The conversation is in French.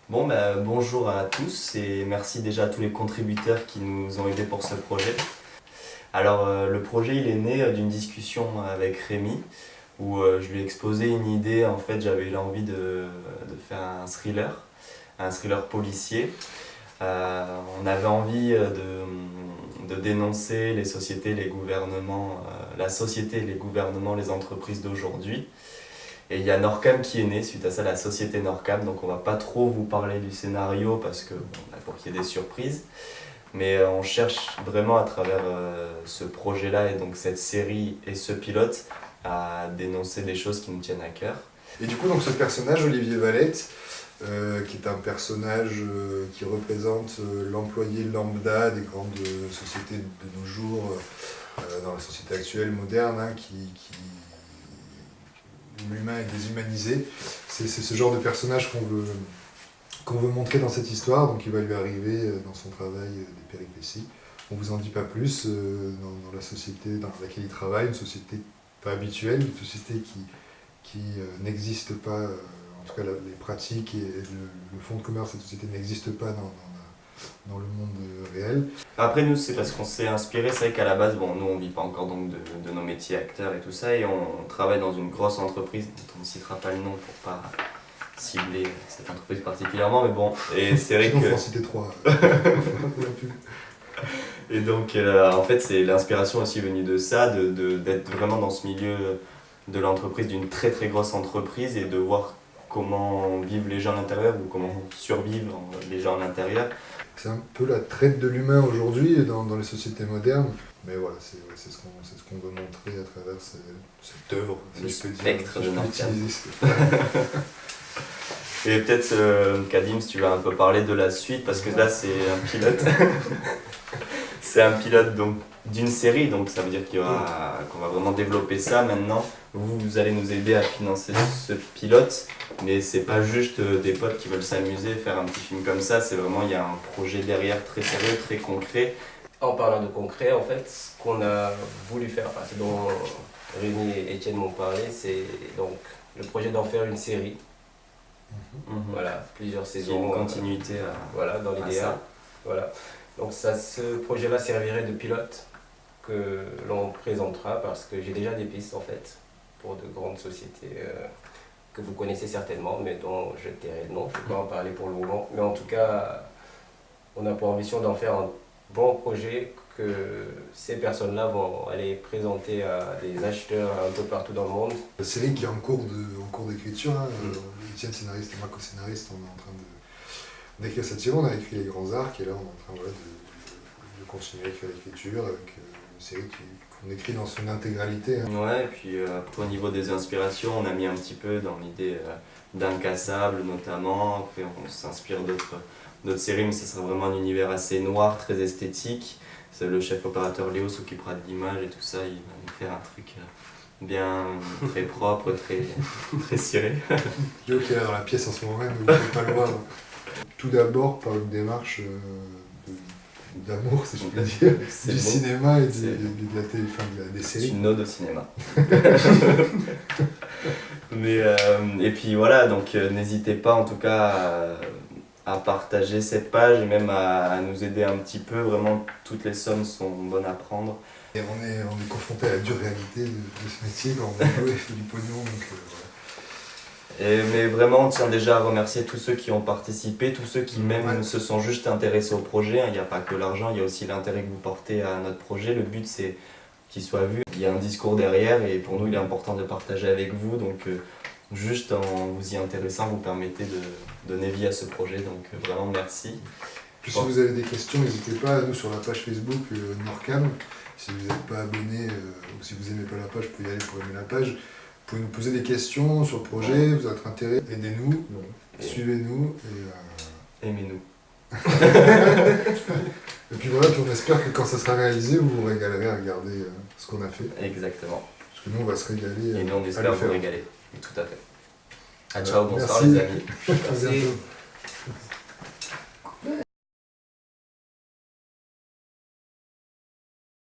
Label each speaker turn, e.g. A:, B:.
A: Bonjour à tous et merci déjà à tous les contributeurs qui nous ont aidés pour ce projet. Le projet il est né d'une discussion avec Rémi où je lui ai exposé une idée. En fait, j'avais eu l'envie de faire un thriller policier. On avait envie de dénoncer les sociétés, les gouvernements, la société, les gouvernements, les entreprises d'aujourd'hui. Et il y a Norcam qui est né suite à ça, la société Norcam. Donc on va pas trop vous parler du scénario parce que pour qu'il y ait des surprises. Mais on cherche vraiment à travers ce projet-là et donc cette série et ce pilote à dénoncer des choses qui nous tiennent à cœur.
B: Et du coup, donc, ce personnage, Olivier Valette, qui est un personnage qui représente l'employé lambda des grandes sociétés de nos jours, dans la société actuelle, moderne, hein, où l'humain est déshumanisé. C'est ce genre de personnage qu'on veut montrer dans cette histoire, donc il va lui arriver dans son travail des péripéties. On ne vous en dit pas plus, dans la société dans laquelle il travaille, une société pas habituelle, une société qui n'existe pas, en tout cas les pratiques et le fond de commerce de cette société n'existe pas dans le monde réel.
A: Après nous c'est parce qu'on s'est inspiré, c'est vrai qu'à la base, nous on vit pas encore donc de nos métiers acteurs et tout ça, et on travaille dans une grosse entreprise dont on ne citera pas le nom pour pas cibler cette entreprise particulièrement, mais bon, et c'est vrai
B: Sinon,
A: que...
B: faut en citer trois.
A: Et donc en fait c'est l'inspiration aussi venue de ça, d'être vraiment dans ce milieu de l'entreprise, d'une très très grosse entreprise, et de voir comment vivent les gens à l'intérieur ou comment survivent les gens à l'intérieur.
B: C'est un peu la traite de l'humain aujourd'hui dans les sociétés modernes. Mais voilà, c'est ce qu'on veut montrer à travers cette œuvre,
A: Le
B: si je peux dire.
A: spectre de Norcam.
B: utiliser
A: Et peut-être Kadim, si tu vas un peu parler de la suite, parce que là c'est un pilote. C'est un pilote donc d'une série, donc ça veut dire qu'on va vraiment développer ça maintenant. Vous allez nous aider à financer ce pilote, mais c'est pas juste des potes qui veulent s'amuser, faire un petit film comme ça, c'est vraiment, il y a un projet derrière très sérieux, très concret.
C: En parlant de concret, en fait, ce qu'on a voulu faire, enfin, ce dont Rémi et Étienne m'ont parlé, c'est donc le projet d'en faire une série. Voilà, plusieurs
A: C'est
C: saisons.
A: une continuité
C: voilà, dans
A: à
C: l'idéal.
A: ça.
C: Voilà. Donc ce projet-là servirait de pilote que l'on présentera, parce que j'ai déjà des pistes en fait pour de grandes sociétés que vous connaissez certainement, mais dont je tairai le nom. Je ne vais pas en parler pour le moment. Mais en tout cas, on a pour ambition d'en faire un bon projet que ces personnes-là vont aller présenter à des acheteurs un peu partout dans le monde.
B: La série qui est en cours d'écriture, hein. Étienne scénariste et moi co-scénariste, on est en train d'écrire cette série. On a écrit Les Grands Arcs et là on est en train de continuer à écrire l'écriture avec une série qu'on écrit dans son intégralité. Hein.
A: Ouais, et puis après, au niveau des inspirations, on a mis un petit peu dans l'idée d'Incassable notamment. Après on s'inspire d'autres séries, mais ce sera vraiment un univers assez noir, très esthétique. C'est le chef opérateur Léo s'occupera de l'image et tout ça, il va nous faire un truc bien très propre, très ciré.
B: Léo qui est là dans la pièce en ce moment même, vous ne pouvez pas le voir. Tout d'abord par une démarche d'amour, si je peux dire,
A: C'est
B: du
A: bon.
B: cinéma et
A: C'est-
B: de la télé, des
A: C'est
B: séries.
A: une ode au cinéma. Et puis voilà, donc n'hésitez pas en tout cas à partager cette page et même à nous aider un petit peu. Vraiment, toutes les sommes sont bonnes à prendre.
B: Et on est confronté à la dure réalité de ce métier quand on a joué et fait du pognon. Donc, voilà.
A: Mais vraiment, on tient déjà à remercier tous ceux qui ont participé, tous ceux qui même se sont juste intéressés au projet. Il n'y a pas que l'argent, il y a aussi l'intérêt que vous portez à notre projet. Le but, c'est qu'il soit vu. Il y a un discours derrière et pour nous, il est important de partager avec vous. Donc, juste en vous y intéressant, vous permettez de donner vie à ce projet. Donc, vraiment, merci.
B: Puis si vous avez des questions, n'hésitez pas à nous sur la page Facebook Norcam. Si vous n'êtes pas abonné ou si vous n'aimez pas la page, vous pouvez y aller pour aimer la page. Vous pouvez nous poser des questions sur le projet, vous êtes intérêt, aidez-nous, suivez-nous.
A: Aimez-nous.
B: Et puis voilà, puis on espère que quand ça sera réalisé, vous vous régalerez à regarder ce qu'on a fait.
A: Exactement.
B: Parce que nous, on va se régaler.
A: Et nous, on
B: à
A: espère
B: le
A: vous
B: faire.
A: régaler. Tout à fait. Ciao, bonsoir
B: Merci.
A: les amis.
B: À bientôt.